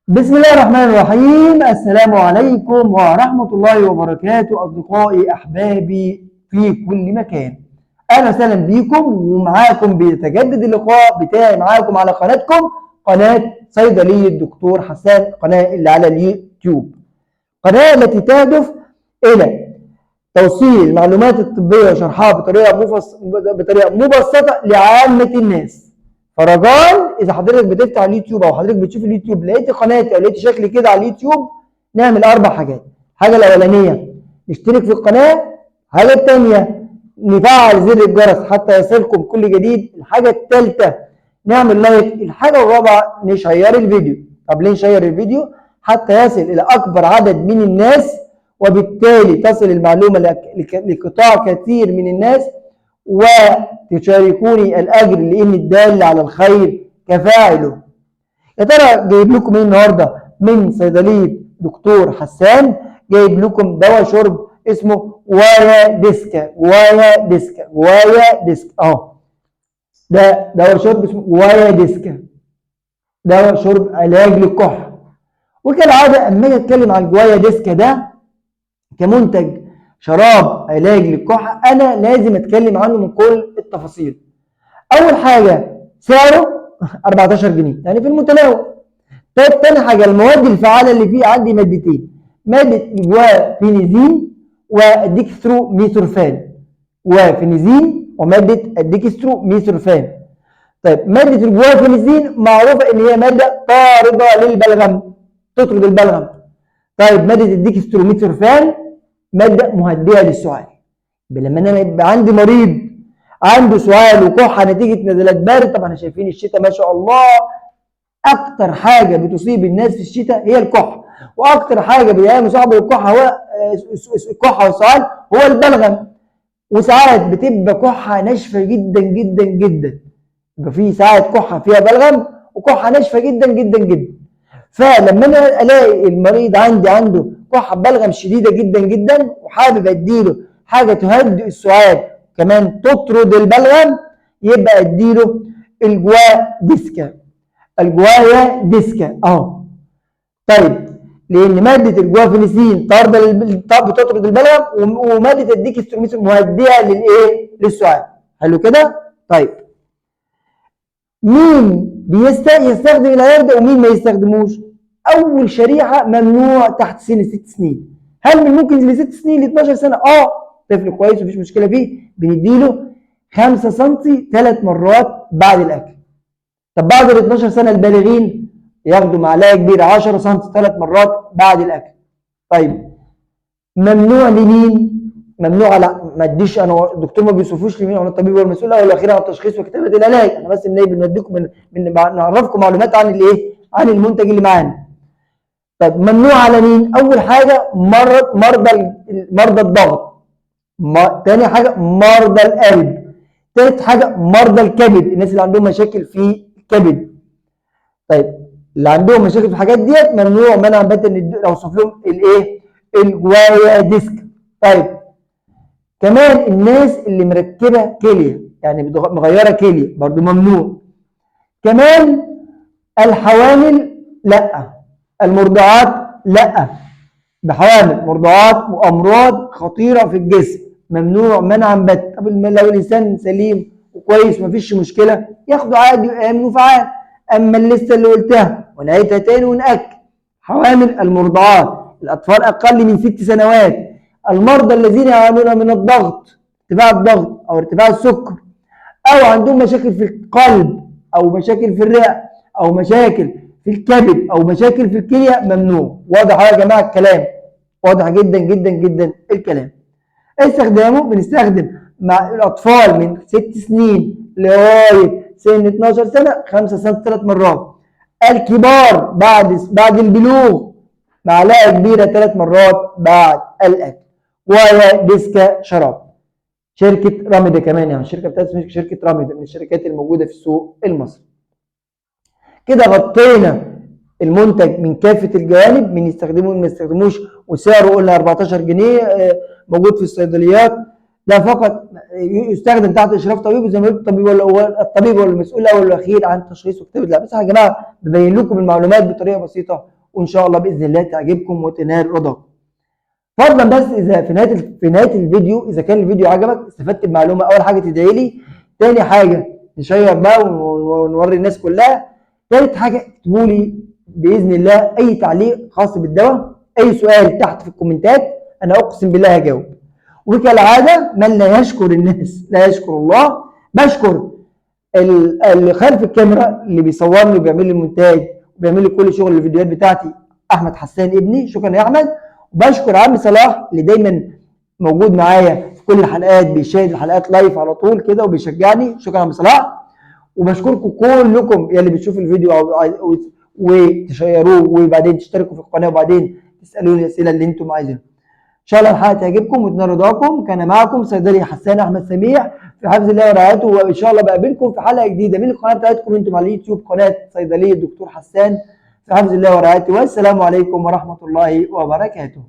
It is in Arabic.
بسم الله الرحمن الرحيم. السلام عليكم ورحمة الله وبركاته أصدقائي أحبابي في كل مكان. أهلا وسهلا بيكم ومعاكم بيتجدد اللقاء بتاعي معاكم على قناتكم قناة صيدلية الدكتور حسان، قناة اللي على اليوتيوب، قناة التي تهدف إلى توصيل المعلومات الطبية وشرحها بطريقة مبسطة لعامة الناس. فرجاء اذا حضرتك بتفتح اليوتيوب او حضرتك بتشوف اليوتيوب لقيت قناتي او لقيت شكلي كده على اليوتيوب، نعمل 4 حاجات. الحاجه الاولانيه نشترك في القناه، الحاجه الثانيه نفعل زر الجرس حتى يصلكم كل جديد، الحاجه الثالثه نعمل لايك، الحاجه الرابعه نشير الفيديو. طب ليه نشير الفيديو؟ حتى يصل الى اكبر عدد من الناس، وبالتالي تصل المعلومه لقطاع كثير من الناس، وتشاركوني الأجر لأن الدال على الخير كفاعله. يا ترى جايب لكم ايه النهارده من صيدلية دكتور حسان؟ جايب لكم دواء شرب اسمه وايا ديسكا. اهو ده دواء شرب اسمه وايا ديسكا، دواء شرب علاج للكحة. وكالعادة اما اجي اتكلم عن الجوايا ديسكا ده كمنتج شراب علاج للكحة، أنا لازم أتكلم عنه من كل التفاصيل. أول حاجة سعره 14 جنيه يعني في المتناول. تاني حاجة المواد الفعالة اللي فيه عندي مادتين، مادة جوافينيزين والديكستروميثورفان. جوافينيزين ومادة الديكستروميثورفان. طيب مادة الجوافينيزين معروفة إن هي مادة طاردة للبلغم، تطرد البلغم. طيب مادة الديكستروميثورفان مادة مهدئة للسعال. لما انا يبقى عندي مريض عنده سعال وكحة نتيجة نزلات بارد، طبعا احنا شايفين الشتاء ما شاء الله اكتر حاجة بتصيب الناس في الشتاء هي الكحة، واكتر حاجة بيلاقيها صاحب الكحة هو الكحة والسعال هو البلغم. وساعات بتبقى كحة ناشفة جدا جدا جدا، يبقى في ساعات كحة فيها بلغم وكحة ناشفة جدا جدا جدا. فلما انا الاقي المريض عنده كحه بلغم شديده جدا جدا وحابب اديله حاجه تهدئ السعال كمان تطرد البلغم، يبقى اديله الجوايا ديسكا اهو. طيب لان ماده الجوافينيسين بتطرد البلغم، وماده الديكستروميثين مهدئه للسعال. حلو كده؟ طيب مين يستخدم العلاج ده ومين ما يستخدموش؟ اول شريحه ممنوع تحت سن 6 سنين. هل من ممكن ل 6 سنين ل 12 سنه؟ طفل كويس ومفيش مشكله فيه، بنديله 5 سم 3 مرات بعد الاكل. طب بعد ال 12 سنه البالغين ياخدوا معلقه كبيره 10 سم 3 مرات بعد الاكل. طيب ممنوع لمين؟ ممنوع ما اديش، انا الدكتور ما بيوصفوش لمين، انا الطبيب هو المسؤول اول واخيرا عن التشخيص وكتابه العلاج. انا بس بنديكم نعرفكم معلومات عن عن المنتج اللي معانا. طيب ممنوع على مين؟ اول حاجه مرضى الضغط، تاني حاجه مرضى القلب، تالت حاجه مرضى الكبد، الناس اللي عندهم مشاكل في الكبد. طيب اللي عندهم مشاكل في الحاجات ديت ممنوع منعا باتا اوصف لهم الجوايا ديسك. طيب كمان الناس اللي مركبه كليه يعني مغيره كليه برضو ممنوع. كمان الحوامل لا، المرضعات لا، بحوامل مرضعات وامراض خطيره في الجسم ممنوع منعا باتا. طب لو الانسان سليم وكويس مفيش مشكله ياخده عادي وامن وفعال. اما اللسته اللي قلتها ونعيدها تاني ونأكد: حوامل، المرضعات، الاطفال اقل من 6 سنوات، المرضى الذين يعانون من الضغط، ارتفاع الضغط او ارتفاع السكر، او عندهم مشاكل في القلب او مشاكل في الرئه او مشاكل في الكبد او مشاكل في الكليه ممنوع. واضح يا جماعه الكلام؟ واضح جدا جدا جدا الكلام. استخدامه بنستخدم مع الاطفال من 6 سنين لغايه سن 12 سنه 5 سم 3 مرات. الكبار بعد البلوغ معلقه كبيره 3 مرات بعد الاكل. وهي ديسكا شراب شركه راميدا كمان، يعني الشركه بتاعتنا شركه راميدا من الشركات الموجوده في السوق المصري. كده غطينا المنتج من كافه الجوانب، من يستخدموه وما يستخدموش، وسعره قلنا 14 جنيه موجود في الصيدليات. ده فقط يستخدم تحت اشراف طبيب، وزي ما قلت الطبيب هو المسؤول الاول والاخير عن تشخيص وكتابه العلاج. بس يا جماعه ببين لكم المعلومات بطريقه بسيطه وان شاء الله باذن الله تعجبكم وتنال رضاكم. فضلا بس اذا في نهايه الفيديو اذا كان الفيديو عجبك استفدت بمعلومه، اول حاجه تدعي لي، تاني حاجه نشير بقى ونوري الناس كلها، تالت حاجه اكتبوا لي باذن الله اي تعليق خاص بالدواء، اي سؤال تحت في الكومنتات انا اقسم بالله هجاوب. وكالعاده من لا يشكر الناس لا يشكر الله. بشكر اللي خلف الكاميرا اللي بيصورني وبيعمل لي المونتاج وبيعمل لي كل شغل الفيديوهات بتاعتي، احمد حسان ابني، شكرا يا احمد. وبشكر عم صلاح اللي دايما موجود معايا في كل الحلقات، بيشاهد الحلقات لايف على طول كده وبيشجعني، شكرا يا عم صلاح. وبشكركم كلكم يا اللي بتشوفوا الفيديو وتشيروه وبعدين تشتركوا في القناه وبعدين تسالوني الاسئله اللي انتم عايزينها. ان شاء الله الحلقه تعجبكم وتنال رضاكم. كان معكم صيدلي حسان احمد سميح في حفظ الله ورعايته، وان شاء الله بقابلكم في حلقه جديده من القناه بتاعتكم انتم على اليوتيوب، قناه صيدليه الدكتور حسان في حفظ الله ورعايته. والسلام عليكم ورحمه الله وبركاته.